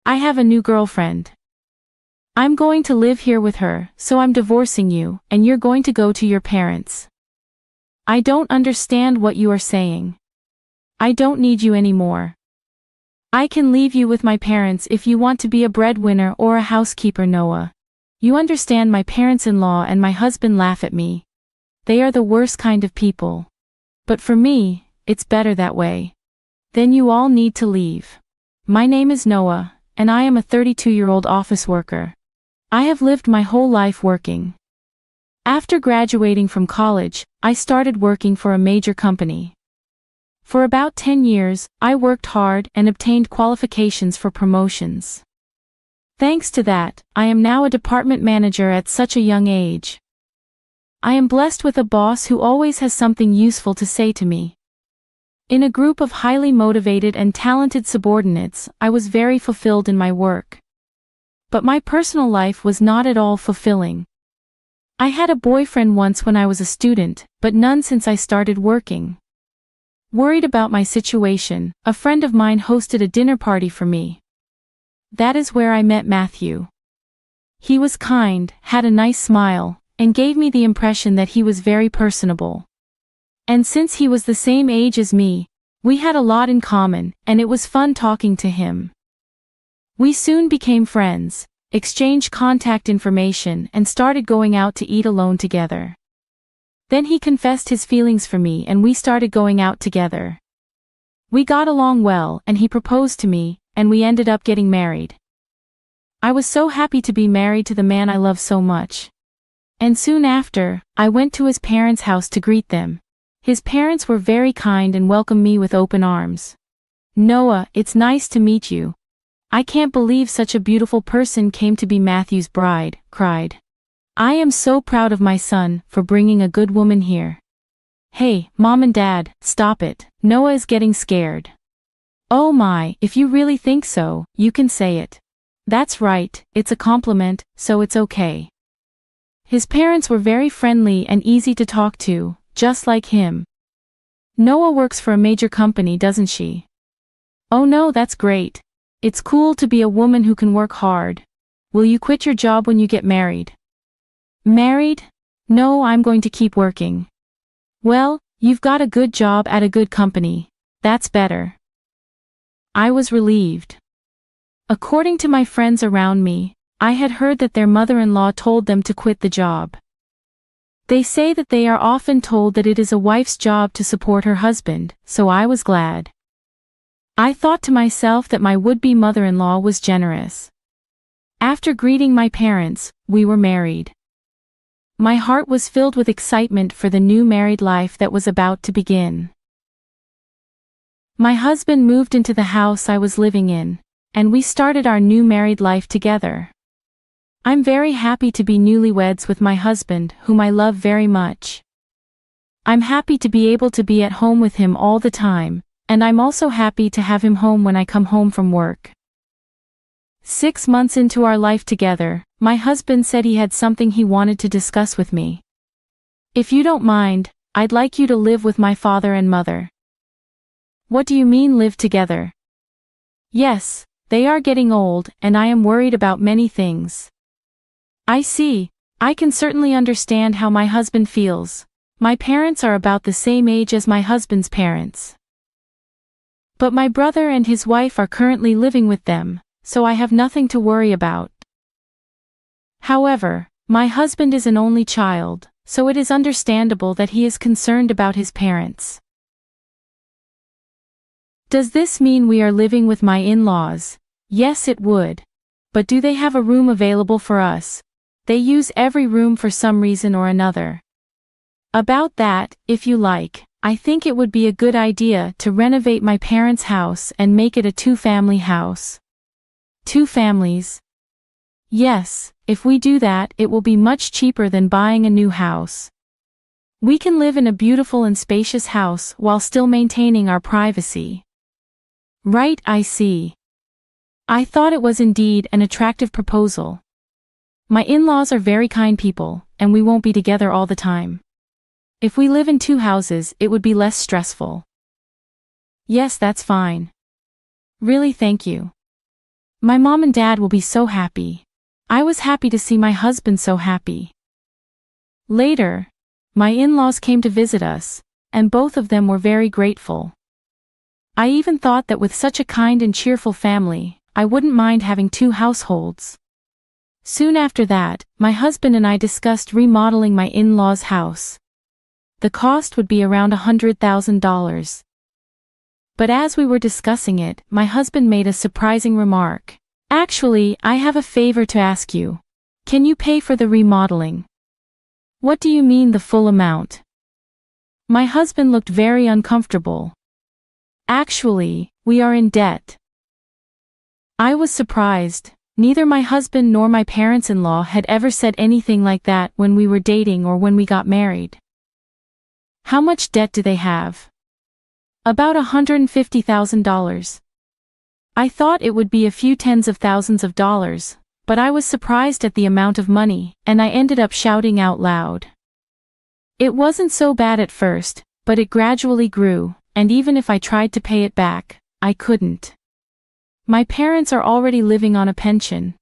I have a new girlfriend. I'm going to live here with her, so I'm divorcing you, and you're going to go to your parents. I don't understand what you are saying. I don't need you anymore. I can leave you with my parents if you want to be a breadwinner or a housekeeper, Noah. You understand, my parents-in-law and my husband laugh at me. They are the worst kind of people. But for me, it's better that way. Then you all need to leave. My name is Noah, and I am a 32-year-old office worker. I have lived my whole life working. After graduating from college, I started working for a major company. For about 10 years, I worked hard and obtained qualifications for promotions. Thanks to that, I am now a department manager at such a young age. I am blessed with a boss who always has something useful to say to me. In a group of highly motivated and talented subordinates, I was very fulfilled in my work. But my personal life was not at all fulfilling. I had a boyfriend once when I was a student, but none since I started working. Worried about my situation, a friend of mine hosted a dinner party for me. That is where I met Matthew. He was kind, had a nice smile, and gave me the impression that he was very personable. And since he was the same age as me, we had a lot in common, and it was fun talking to him. We soon became friends, exchanged contact information, and started going out to eat alone together. Then he confessed his feelings for me and we started going out together. We got along well and he proposed to me, and we ended up getting married. I was so happy to be married to the man I love so much. And soon after, I went to his parents' house to greet them. His parents were very kind and welcomed me with open arms. Noah, it's nice to meet you. I can't believe such a beautiful person came to be Matthew's bride, cried. I am so proud of my son for bringing a good woman here. Hey, Mom and Dad, stop it, Noah is getting scared. Oh my, if you really think so, you can say it. That's right, it's a compliment, so it's okay. His parents were very friendly and easy to talk to, just like him. Noah works for a major company, doesn't she? Oh no, that's great. It's cool to be a woman who can work hard. Will you quit your job when you get married? Married? No, I'm going to keep working. Well, you've got a good job at a good company. That's better. I was relieved. According to my friends around me, I had heard that their mother-in-law told them to quit the job. They say that they are often told that it is a wife's job to support her husband, so I was glad. I thought to myself that my would-be mother-in-law was generous. After greeting my parents, we were married. My heart was filled with excitement for the new married life that was about to begin. My husband moved into the house I was living in, and we started our new married life together. I'm very happy to be newlyweds with my husband, whom I love very much. I'm happy to be able to be at home with him all the time, and I'm also happy to have him home when I come home from work. 6 months into our life together, my husband said he had something he wanted to discuss with me. If you don't mind, I'd like you to live with my father and mother. What do you mean live together? Yes, they are getting old, and I am worried about many things. I see. I can certainly understand how my husband feels. My parents are about the same age as my husband's parents. But my brother and his wife are currently living with them, so I have nothing to worry about. However, my husband is an only child, so it is understandable that he is concerned about his parents. Does this mean we are living with my in-laws? Yes, it would. But do they have a room available for us? They use every room for some reason or another. About that, if you like, I think it would be a good idea to renovate my parents' house and make it a 2-family house. 2 families? Yes, if we do that, it will be much cheaper than buying a new house. We can live in a beautiful and spacious house while still maintaining our privacy. Right, I see. I thought it was indeed an attractive proposal. My in-laws are very kind people, and we won't be together all the time. If we live in 2 houses, it would be less stressful. Yes, that's fine. Really, thank you. My mom and dad will be so happy. I was happy to see my husband so happy. Later, my in-laws came to visit us, and both of them were very grateful. I even thought that with such a kind and cheerful family, I wouldn't mind having 2 households. Soon after that, my husband and I discussed remodeling my in-laws' house. The cost would be around $100,000. But as we were discussing it, my husband made a surprising remark. Actually, I have a favor to ask you. Can you pay for the remodeling? What do you mean the full amount? My husband looked very uncomfortable. Actually, we are in debt. I was surprised. Neither my husband nor my parents-in-law had ever said anything like that when we were dating or when we got married. How much debt do they have? About $150,000. I thought it would be a few tens of thousands of dollars, but I was surprised at the amount of money, and I ended up shouting out loud. It wasn't so bad at first, but it gradually grew, and even if I tried to pay it back, I couldn't. My parents are already living on a pension.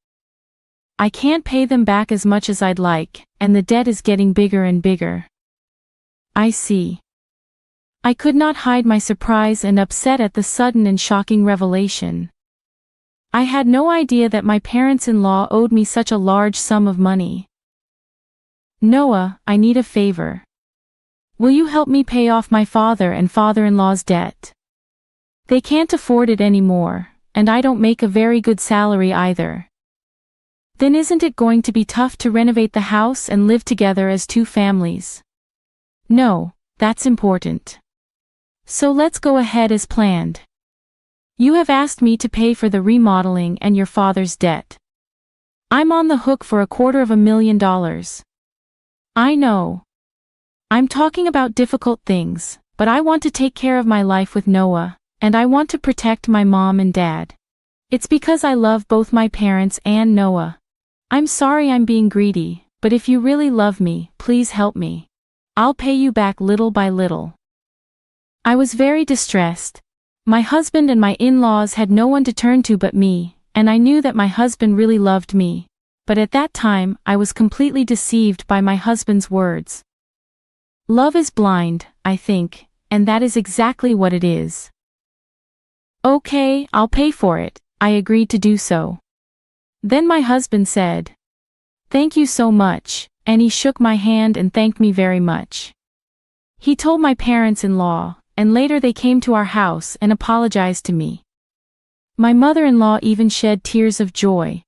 I can't pay them back as much as I'd like, and the debt is getting bigger and bigger. I see. I could not hide my surprise and upset at the sudden and shocking revelation. I had no idea that my parents-in-law owed me such a large sum of money. Noah, I need a favor. Will you help me pay off my father and father-in-law's debt? They can't afford it anymore, and I don't make a very good salary either. Then isn't it going to be tough to renovate the house and live together as 2 families? No, that's important. So let's go ahead as planned. You have asked me to pay for the remodeling and your father's debt. I'm on the hook for $250,000. I know. I'm talking about difficult things, but I want to take care of my life with Noah, and I want to protect my mom and dad. It's because I love both my parents and Noah. I'm sorry I'm being greedy, but if you really love me, please help me. I'll pay you back little by little. I was very distressed. My husband and my in-laws had no one to turn to but me, and I knew that my husband really loved me. But at that time, I was completely deceived by my husband's words. Love is blind, I think, and that is exactly what it is. Okay, I'll pay for it. I agreed to do so. Then my husband said, "Thank you so much," and he shook my hand and thanked me very much. He told my parents-in-law, and later they came to our house and apologized to me. My mother-in-law even shed tears of joy.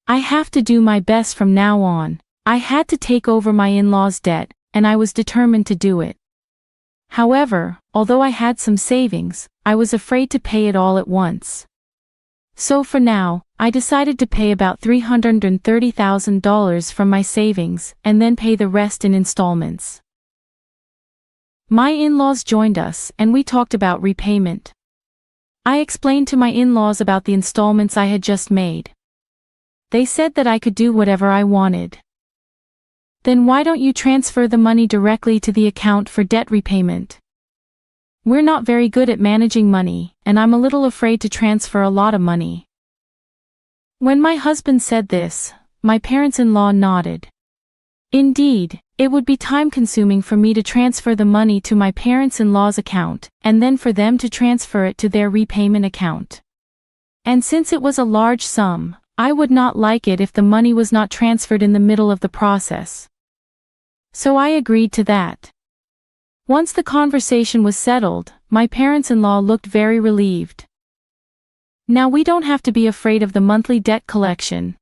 I have to do my best from now on. I had to take over my in-laws' debt, and I was determined to do it. However, although I had some savings, I was afraid to pay it all at once. So for now, I decided to pay about $330,000 from my savings and then pay the rest in installments. My in-laws joined us and we talked about repayment. I explained to my in-laws about the installments I had just made. They said that I could do whatever I wanted. Then why don't you transfer the money directly to the account for debt repayment? We're not very good at managing money, and I'm a little afraid to transfer a lot of money. When my husband said this, my parents-in-law nodded. Indeed, it would be time-consuming for me to transfer the money to my parents-in-law's account, and then for them to transfer it to their repayment account. And since it was a large sum, I would not like it if the money was not transferred in the middle of the process. So I agreed to that. Once the conversation was settled, my parents-in-law looked very relieved. Now we don't have to be afraid of the monthly debt collection.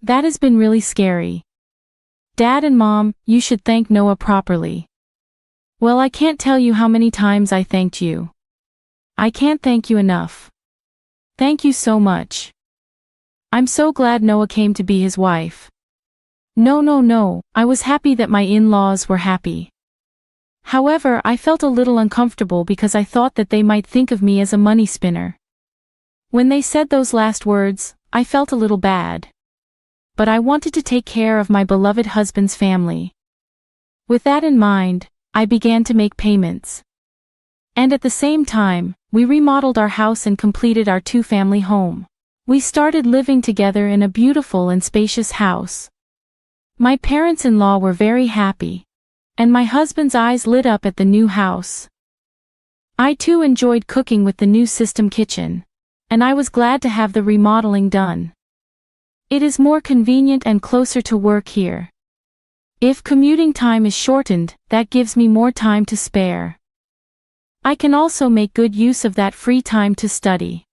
That has been really scary. Dad and Mom, you should thank Noah properly. Well, I can't tell you how many times I thanked you. I can't thank you enough. Thank you so much. I'm so glad Noah came to be his wife. No, I was happy that my in-laws were happy. However, I felt a little uncomfortable because I thought that they might think of me as a money spinner. When they said those last words, I felt a little bad. But I wanted to take care of my beloved husband's family. With that in mind, I began to make payments. And at the same time, we remodeled our house and completed our 2-family home. We started living together in a beautiful and spacious house. My parents-in-law were very happy, and my husband's eyes lit up at the new house. I too enjoyed cooking with the new system kitchen, and I was glad to have the remodeling done. It is more convenient and closer to work here. If commuting time is shortened, that gives me more time to spare. I can also make good use of that free time to study.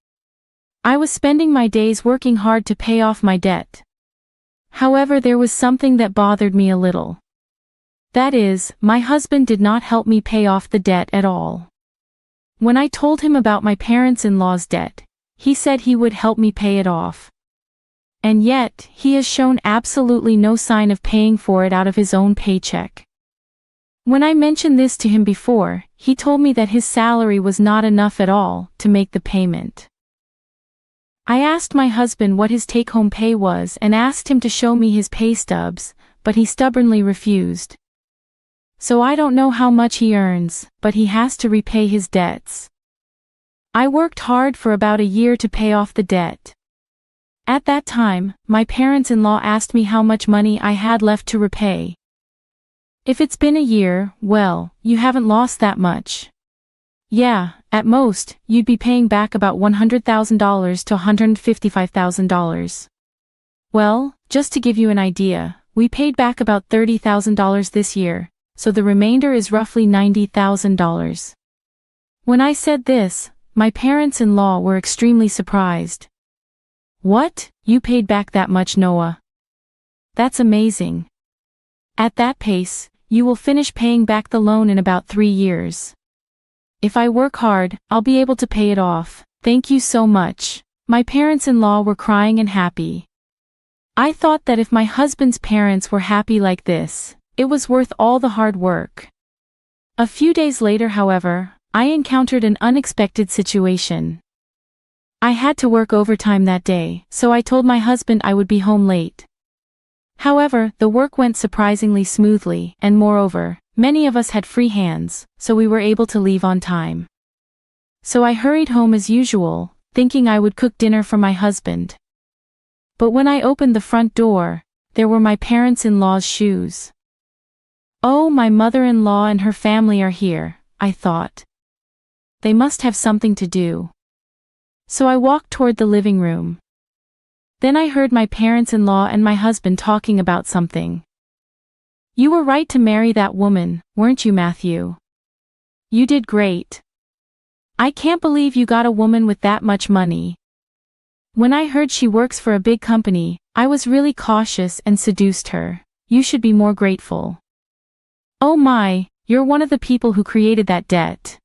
I was spending my days working hard to pay off my debt. However, there was something that bothered me a little. That is, my husband did not help me pay off the debt at all. When I told him about my parents-in-law's debt, he said he would help me pay it off. And yet, he has shown absolutely no sign of paying for it out of his own paycheck. When I mentioned this to him before, he told me that his salary was not enough at all to make the payment. I asked my husband what his take-home pay was and asked him to show me his pay stubs, but he stubbornly refused. So I don't know how much he earns, but he has to repay his debts. I worked hard for about a year to pay off the debt. At that time, my parents-in-law asked me how much money I had left to repay. If it's been a year, well, you haven't lost that much. Yeah, at most, you'd be paying back about $100,000 to $155,000. Well, just to give you an idea, we paid back about $30,000 this year, so the remainder is roughly $90,000. When I said this, my parents-in-law were extremely surprised. What? You paid back that much, Noah? That's amazing. At that pace, you will finish paying back the loan in about 3 years. If I work hard, I'll be able to pay it off. Thank you so much. My parents-in-law were crying and happy. I thought that if my husband's parents were happy like this, it was worth all the hard work. A few days later, however, I encountered an unexpected situation. I had to work overtime that day, so I told my husband I would be home late. However, the work went surprisingly smoothly, and moreover, many of us had free hands, so we were able to leave on time. So I hurried home as usual, thinking I would cook dinner for my husband. But when I opened the front door, there were my parents-in-law's shoes. Oh, my mother-in-law and her family are here, I thought. They must have something to do. So I walked toward the living room. Then I heard my parents-in-law and my husband talking about something. You were right to marry that woman, weren't you, Matthew? You did great. I can't believe you got a woman with that much money. When I heard she works for a big company, I was really cautious and seduced her. You should be more grateful. Oh my, you're one of the people who created that debt.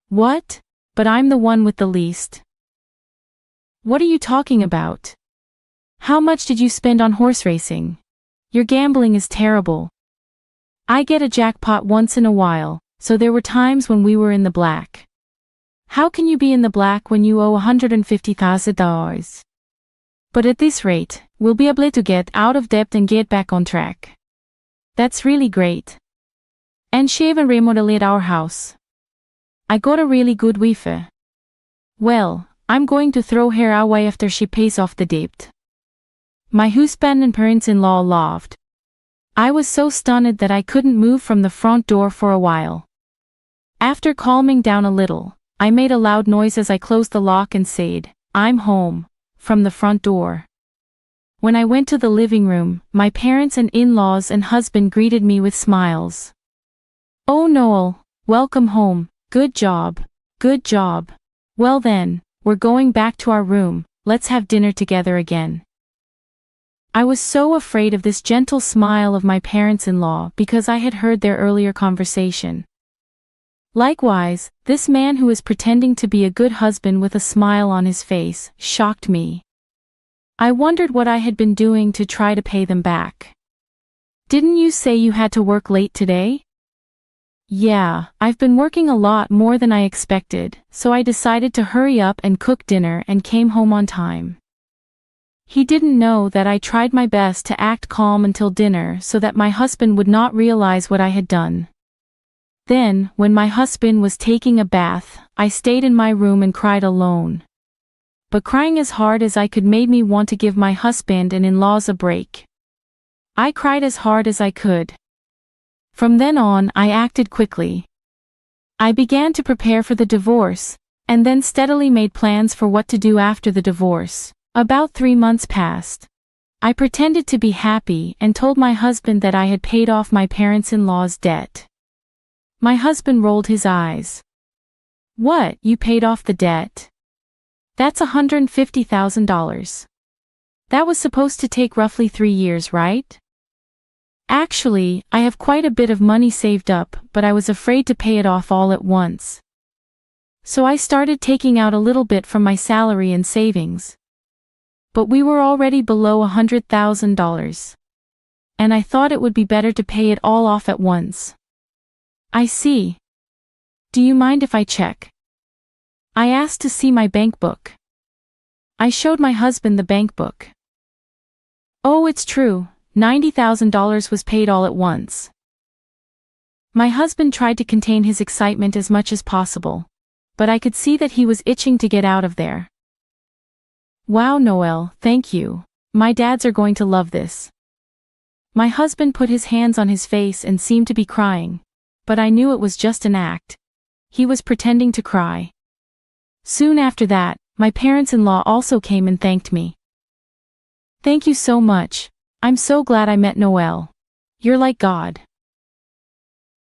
What? But I'm the one with the least. What are you talking about? How much did you spend on horse racing? Your gambling is terrible. I get a jackpot once in a while, so there were times when we were in the black. How can you be in the black when you owe $150,000? But at this rate, we'll be able to get out of debt and get back on track. That's really great. And she even remodeled our house. I got a really good wife. Well, I'm going to throw her away after she pays off the debt. My husband and parents-in-law laughed. I was so stunned that I couldn't move from the front door for a while. After calming down a little, I made a loud noise as I closed the lock and said, "I'm home," from the front door. When I went to the living room, my parents and in-laws and husband greeted me with smiles. "Oh Noel, welcome home, good job, good job. Well then, we're going back to our room, let's have dinner together again." I was so afraid of this gentle smile of my parents-in-law because I had heard their earlier conversation. Likewise, this man who was pretending to be a good husband with a smile on his face shocked me. I wondered what I had been doing to try to pay them back. "Didn't you say you had to work late today?" "Yeah, I've been working a lot more than I expected, so I decided to hurry up and cook dinner and came home on time." He didn't know that I tried my best to act calm until dinner so that my husband would not realize what I had done. Then, when my husband was taking a bath, I stayed in my room and cried alone. but crying as hard as I could made me want to give my husband and in-laws a break. I cried as hard as I could. From then on, I acted quickly. I began to prepare for the divorce, and then steadily made plans for what to do after the divorce. About 3 months passed. I pretended to be happy and told my husband that I had paid off my parents-in-law's debt. My husband rolled his eyes. "What, you paid off the debt? That's $150,000. That was supposed to take roughly 3 years, right?" "Actually, I have quite a bit of money saved up, but I was afraid to pay it off all at once. So I started taking out a little bit from my salary and savings. But we were already below $100,000. And I thought it would be better to pay it all off at once." "I see. Do you mind if I check?" I asked to see my bank book. I showed my husband the bank book. "Oh, it's true, $90,000 was paid all at once." My husband tried to contain his excitement as much as possible, but I could see that he was itching to get out of there. "Wow, Noel, thank you. My dads are going to love this." My husband put his hands on his face and seemed to be crying, but I knew it was just an act. He was pretending to cry. Soon after that, my parents-in-law also came and thanked me. "Thank you so much. I'm so glad I met Noel. You're like God."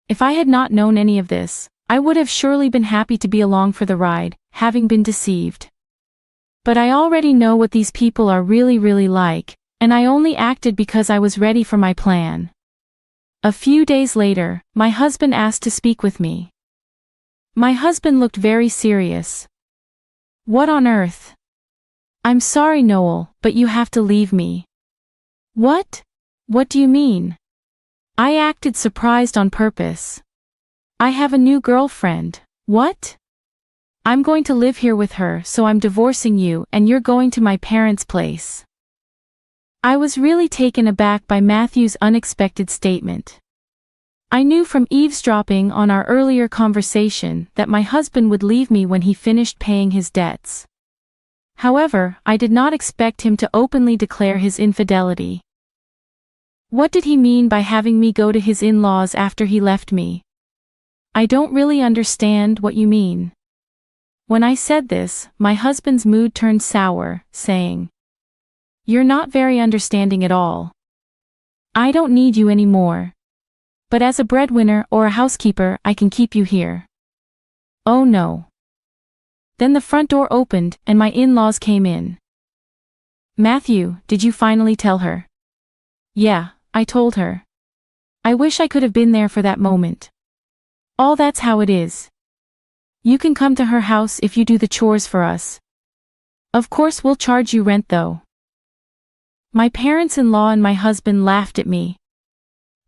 If I had not known any of this, I would have surely been happy to be along for the ride, having been deceived. But I already know what these people are really like, and I only acted because I was ready for my plan. A few days later, my husband asked to speak with me. My husband looked very serious. "What on earth?" "I'm sorry, Noel, but you have to leave me." "What? What do you mean?" I acted surprised on purpose. "I have a new girlfriend." "What?" "I'm going to live here with her, so I'm divorcing you and you're going to my parents' place." I was really taken aback by Matthew's unexpected statement. I knew from eavesdropping on our earlier conversation that my husband would leave me when he finished paying his debts. However, I did not expect him to openly declare his infidelity. What did he mean by having me go to his in-laws after he left me? "I don't really understand what you mean." When I said this, my husband's mood turned sour, saying, "You're not very understanding at all. I don't need you anymore. But as a breadwinner or a housekeeper, I can keep you here." "Oh no." Then the front door opened and my in-laws came in. "Matthew, did you finally tell her?" "Yeah, I told her. I wish I could have been there for that moment." "Oh, that's how it is. You can come to her house if you do the chores for us. Of course we'll charge you rent though." My parents-in-law and my husband laughed at me.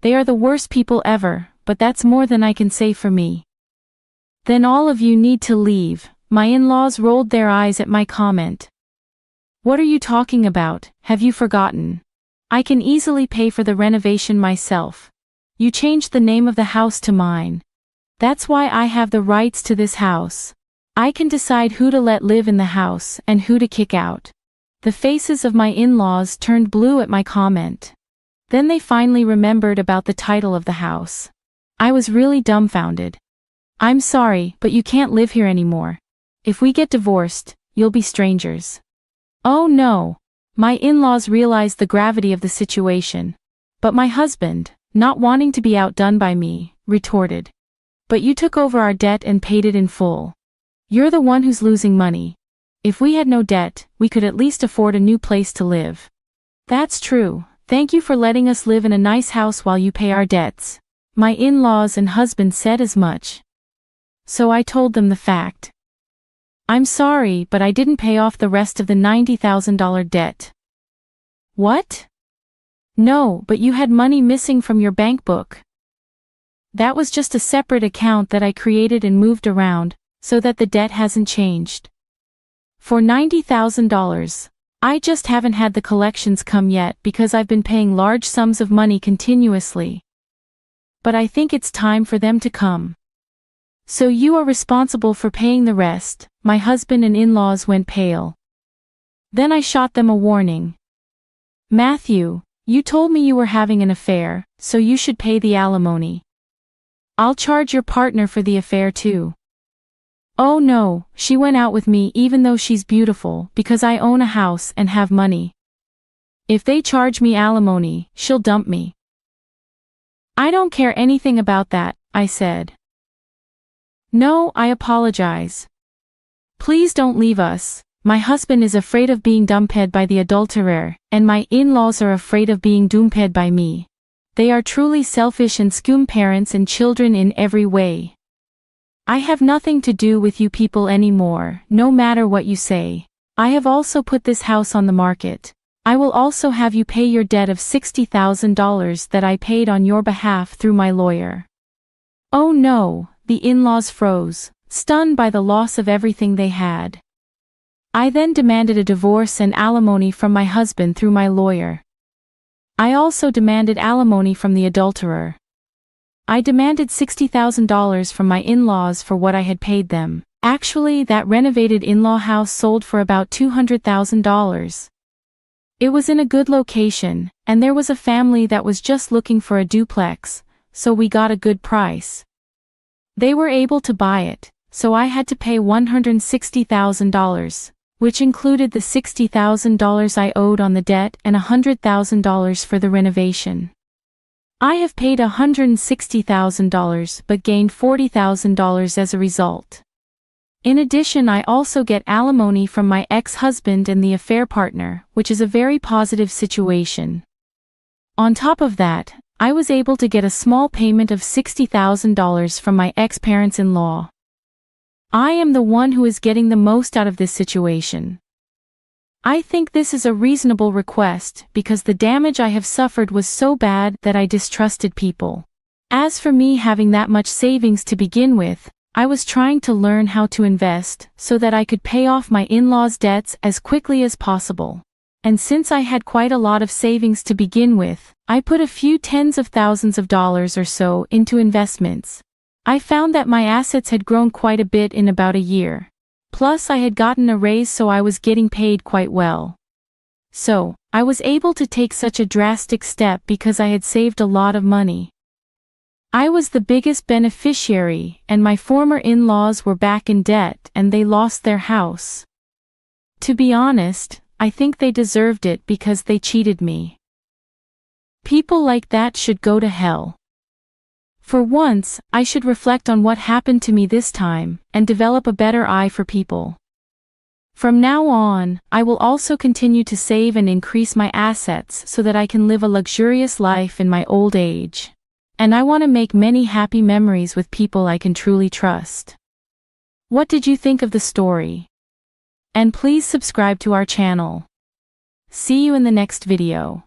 They are the worst people ever, but that's more than I can say for me. "Then all of you need to leave." My in-laws rolled their eyes at my comment. "What are you talking about? Have you forgotten? I can easily pay for the renovation myself. You changed the name of the house to mine. That's why I have the rights to this house. I can decide who to let live in the house and who to kick out." The faces of my in-laws turned blue at my comment. Then they finally remembered about the title of the house. I was really dumbfounded. "I'm sorry, but you can't live here anymore. If we get divorced, you'll be strangers." "Oh no." My in-laws realized the gravity of the situation. But my husband, not wanting to be outdone by me, retorted, "But you took over our debt and paid it in full. You're the one who's losing money. If we had no debt, we could at least afford a new place to live." "That's true. Thank you for letting us live in a nice house while you pay our debts." My in-laws and husband said as much. So I told them the fact. "I'm sorry, but I didn't pay off the rest of the $90,000 debt." "What?" "No, but you had money missing from your bank book." "That was just a separate account that I created and moved around, so that the debt hasn't changed. For $90,000. I just haven't had the collections come yet because I've been paying large sums of money continuously. But I think it's time for them to come." "So you are responsible for paying the rest?" My husband and in-laws went pale. Then I shot them a warning. Matthew, you told me you were having an affair, so you should pay the alimony. I'll charge your partner for the affair too. Oh no, she went out with me even though she's beautiful because I own a house and have money. If they charge me alimony, she'll dump me. I don't care anything about that, I said. No, I apologize. Please don't leave us. My husband is afraid of being dumped by the adulterer, and my in-laws are afraid of being dumped by me. They are truly selfish and scum parents and children in every way. I have nothing to do with you people anymore, no matter what you say. I have also put this house on the market. I will also have you pay your debt of $60,000 that I paid on your behalf through my lawyer. Oh no, the in-laws froze, stunned by the loss of everything they had. I then demanded a divorce and alimony from my husband through my lawyer. I also demanded alimony from the adulterer. I demanded $60,000 from my in-laws for what I had paid them. Actually, that renovated in-law house sold for about $200,000. It was in a good location, and there was a family that was just looking for a duplex, so we got a good price. They were able to buy it, so I had to pay $160,000, which included the $60,000 I owed on the debt and $100,000 for the renovation. I have paid $160,000 but gained $40,000 as a result. In addition, I also get alimony from my ex-husband and the affair partner, which is a very positive situation. On top of that, I was able to get a small payment of $60,000 from my ex-parents-in-law. I am the one who is getting the most out of this situation. I think this is a reasonable request because the damage I have suffered was so bad that I distrusted people. As for me having that much savings to begin with, I was trying to learn how to invest so that I could pay off my in-laws' debts as quickly as possible. And since I had quite a lot of savings to begin with, I put a few tens of thousands of dollars or so into investments. I found that my assets had grown quite a bit in about a year. Plus I had gotten a raise, so I was getting paid quite well. So, I was able to take such a drastic step because I had saved a lot of money. I was the biggest beneficiary, and my former in-laws were back in debt and they lost their house. To be honest, I think they deserved it because they cheated me. People like that should go to hell. For once, I should reflect on what happened to me this time, and develop a better eye for people. From now on, I will also continue to save and increase my assets so that I can live a luxurious life in my old age. And I want to make many happy memories with people I can truly trust. What did you think of the story? And please subscribe to our channel. See you in the next video.